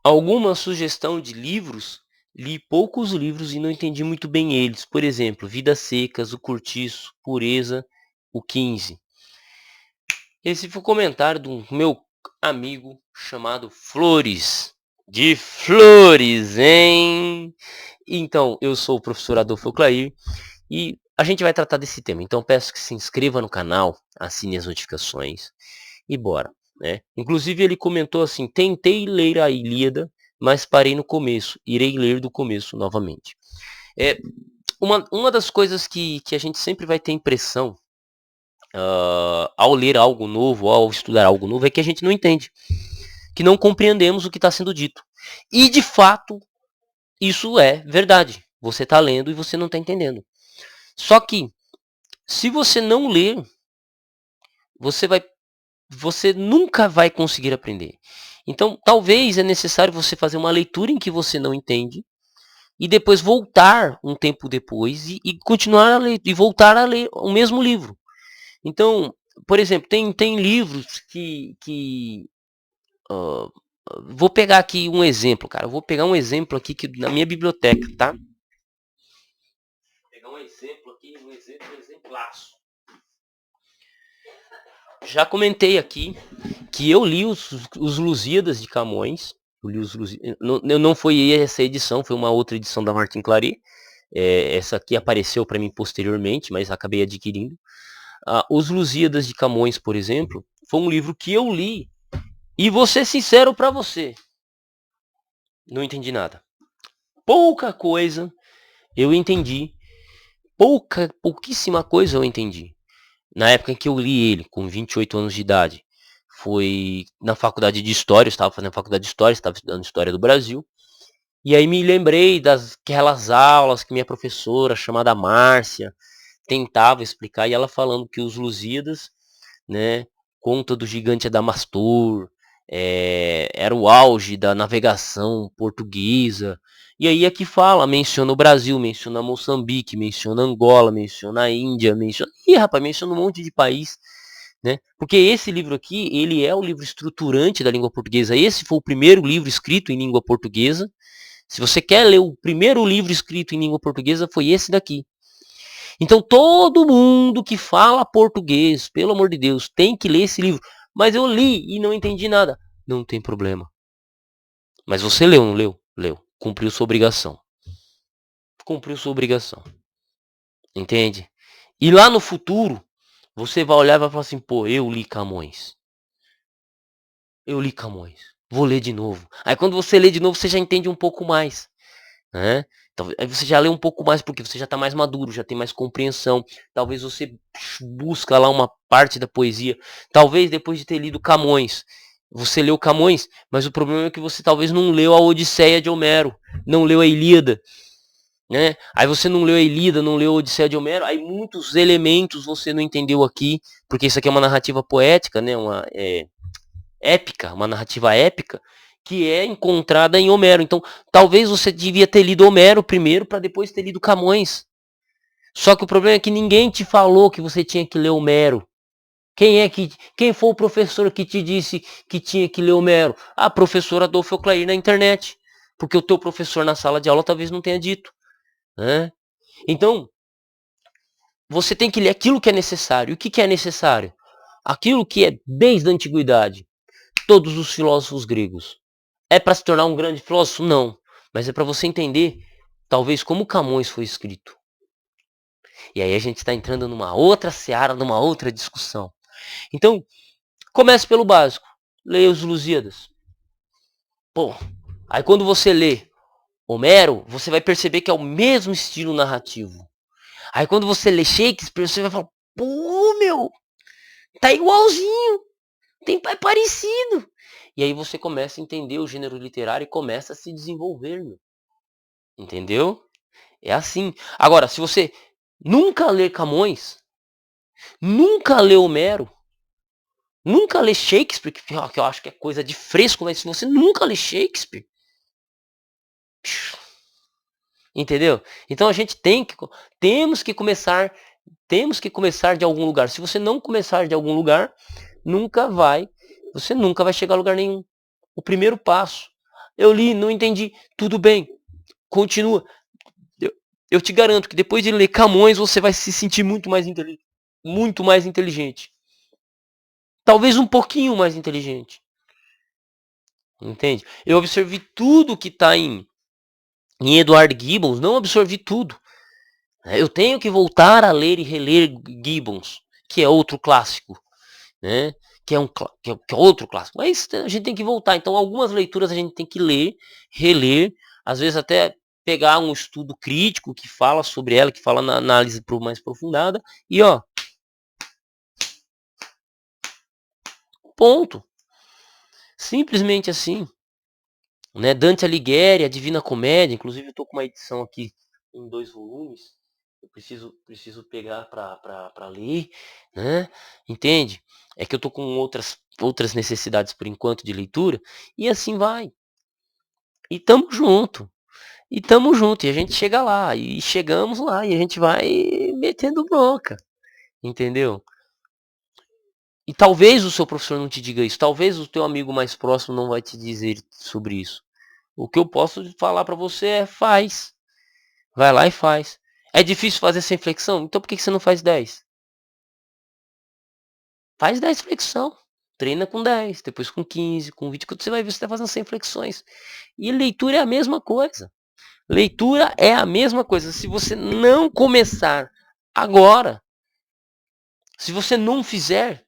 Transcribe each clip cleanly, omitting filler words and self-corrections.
Alguma sugestão de livros? Li poucos livros e não entendi muito bem eles. Por exemplo, Vidas Secas, O Cortiço, Pureza, o 15. Esse foi o comentário do meu amigo chamado Flores. De Flores, hein? Então, eu sou o professor Adolfo Clair e a gente vai tratar desse tema. Então, peço que se inscreva no canal, assine as notificações e bora, né? Inclusive, ele comentou assim: tentei ler a Ilíada, mas parei no começo. Irei ler do começo novamente. É uma das coisas que a gente sempre vai ter impressão ao ler algo novo, ao estudar algo novo, é que a gente não entende, que não compreendemos o que está sendo dito. E de fato, isso é verdade. Você está lendo e você não está entendendo. Só que, se você não ler, você nunca vai conseguir aprender. Então, talvez é necessário você fazer uma leitura em que você não entende e depois voltar um tempo depois e continuar a ler e voltar a ler o mesmo livro. Então, por exemplo, tem livros que uh, vou pegar aqui um exemplo, cara. Eu vou pegar um exemplo aqui que, na minha biblioteca, tá? Vou pegar um exemplo aqui, um exemplaço. Já comentei aqui que eu li os Lusíadas de Camões. Não foi essa edição, foi uma outra edição da Martin Claret. Essa aqui apareceu para mim posteriormente, mas acabei adquirindo. Os Lusíadas de Camões, por exemplo, foi um livro que eu li. E vou ser sincero para você, não entendi nada. Pouca coisa eu entendi. Pouquíssima coisa eu entendi. Na época em que eu li ele, com 28 anos de idade, foi na faculdade de História, eu estava fazendo faculdade de História, estava estudando História do Brasil. E aí me lembrei daquelas aulas que minha professora, chamada Márcia, tentava explicar, e ela falando que os Lusíadas, né, conta do gigante Adamastor, era o auge da navegação portuguesa. E aí aqui fala, menciona o Brasil, menciona Moçambique, menciona Angola, menciona a Índia, menciona um monte de país, né? Porque esse livro aqui, ele é o livro estruturante da língua portuguesa. Esse foi o primeiro livro escrito em língua portuguesa. Se você quer ler o primeiro livro escrito em língua portuguesa, foi esse daqui. Então todo mundo que fala português, pelo amor de Deus, tem que ler esse livro. Mas eu li e não entendi nada. Não tem problema. Mas você leu, não leu? Leu. Cumpriu sua obrigação. Cumpriu sua obrigação. Entende? E lá no futuro, você vai olhar e vai falar assim, pô, eu li Camões. Eu li Camões. Vou ler de novo. Aí quando você lê de novo, você já entende um pouco mais, né? Então, aí você já lê um pouco mais porque você já está mais maduro, já tem mais compreensão. Talvez você busca lá uma parte da poesia. Talvez depois de ter lido Camões, você leu Camões, mas o problema é que você talvez não leu a Odisseia de Homero, não leu a Ilíada, né? Aí você não leu a Ilíada, não leu a Odisseia de Homero, aí muitos elementos você não entendeu aqui, porque isso aqui é uma narrativa poética, né? Épica, uma narrativa épica, que é encontrada em Homero. Então, talvez você devia ter lido Homero primeiro para depois ter lido Camões. Só que o problema é que ninguém te falou que você tinha que ler Homero. Quem foi o professor que te disse que tinha que ler Homero? A professora Adolfo Clair na internet. Porque o teu professor na sala de aula talvez não tenha dito, né? Então, você tem que ler aquilo que é necessário. E o que é necessário? Aquilo que é desde a antiguidade. Todos os filósofos gregos. É para se tornar um grande filósofo? Não. Mas é para você entender, talvez, como Camões foi escrito. E aí a gente está entrando numa outra seara, numa outra discussão. Então, comece pelo básico. Leia os Lusíadas. Pô, aí quando você lê Homero, você vai perceber que é o mesmo estilo narrativo. Aí quando você lê Shakespeare, você vai falar, pô, meu, tá igualzinho. É parecido. E aí você começa a entender o gênero literário e começa a se desenvolver, meu. Entendeu? É assim. Agora, se você nunca lê Camões, nunca lê Homero, nunca lê Shakespeare, que eu acho que é coisa de fresco, mas se você nunca lê Shakespeare, entendeu? Então a gente temos que começar de algum lugar. Se você não começar de algum lugar, você nunca vai chegar a lugar nenhum. O primeiro passo Eu li, não entendi. Tudo bem, continua. Eu, eu te garanto que depois de ler Camões, você vai se sentir muito mais inteligente. Muito mais inteligente. Talvez um pouquinho mais inteligente. Entende? Eu absorvi tudo que está em Edward Gibbons, não absorvi tudo. Eu tenho que voltar a ler e reler Gibbons, que é outro clássico, né? Que é outro clássico. Mas a gente tem que voltar. Então, algumas leituras a gente tem que ler, reler, às vezes até pegar um estudo crítico que fala sobre ela, que fala na análise mais aprofundada, e ó, ponto. Simplesmente assim. Né? Dante Alighieri, a Divina Comédia, inclusive eu estou com uma edição aqui em 2 volumes, eu preciso pegar para ler, né? Entende? É que eu estou com outras necessidades por enquanto de leitura, e assim vai. E tamo junto. E tamo junto, e a gente chega lá, e chegamos lá, e a gente vai metendo bronca, entendeu? E talvez o seu professor não te diga isso, talvez o teu amigo mais próximo não vai te dizer sobre isso. O que eu posso falar para você é faz. Vai lá e faz. É difícil fazer sem flexão? Então por que você não faz 10? Faz 10 flexão. Treina com 10, depois com 15, com 20, quando você vai ver você está fazendo 100 flexões. E leitura é a mesma coisa. Leitura é a mesma coisa. Se você não começar agora, se você não fizer,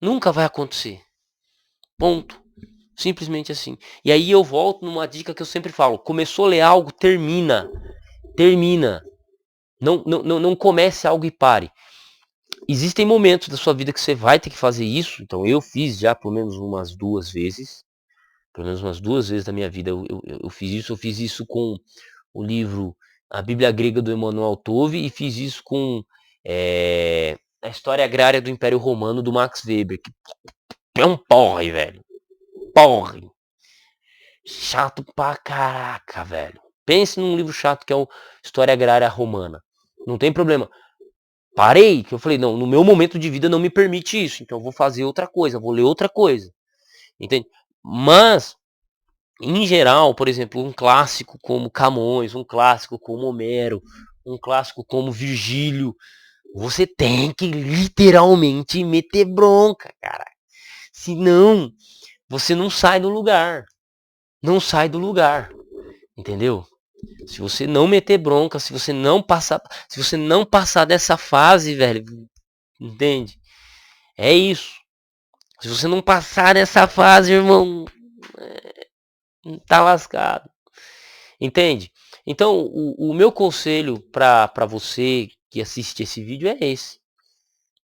nunca vai acontecer. Ponto. Simplesmente assim. E aí eu volto numa dica que eu sempre falo. Começou a ler algo, termina. Termina. Não comece algo e pare. Existem momentos da sua vida que você vai ter que fazer isso. Então eu fiz já pelo menos umas 2 vezes. Pelo menos umas 2 vezes da minha vida eu fiz isso. Eu fiz isso com o livro A Bíblia Grega do Emmanuel Tove e fiz isso com a História Agrária do Império Romano do Max Weber. Que é um porre, velho. Porre. Chato pra caraca, velho. Pense num livro chato que é o História Agrária Romana. Não tem problema. Parei, que eu falei, não, no meu momento de vida não me permite isso, então eu vou fazer outra coisa, vou ler outra coisa, entende? Mas, em geral, por exemplo, um clássico como Camões, um clássico como Homero, um clássico como Virgílio, você tem que literalmente meter bronca, cara. Senão, você não sai do lugar. Não sai do lugar, entendeu? Se você não meter bronca, se você não passar dessa fase, velho, entende? É isso. Se você não passar nessa fase, irmão, tá lascado. Entende? Então, o meu conselho pra você que assiste esse vídeo é esse.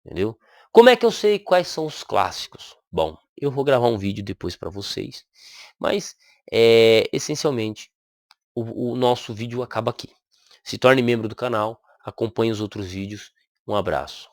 Entendeu? Como é que eu sei quais são os clássicos? Bom, eu vou gravar um vídeo depois pra vocês. Mas, essencialmente, o nosso vídeo acaba aqui. Se torne membro do canal, acompanhe os outros vídeos. Um abraço.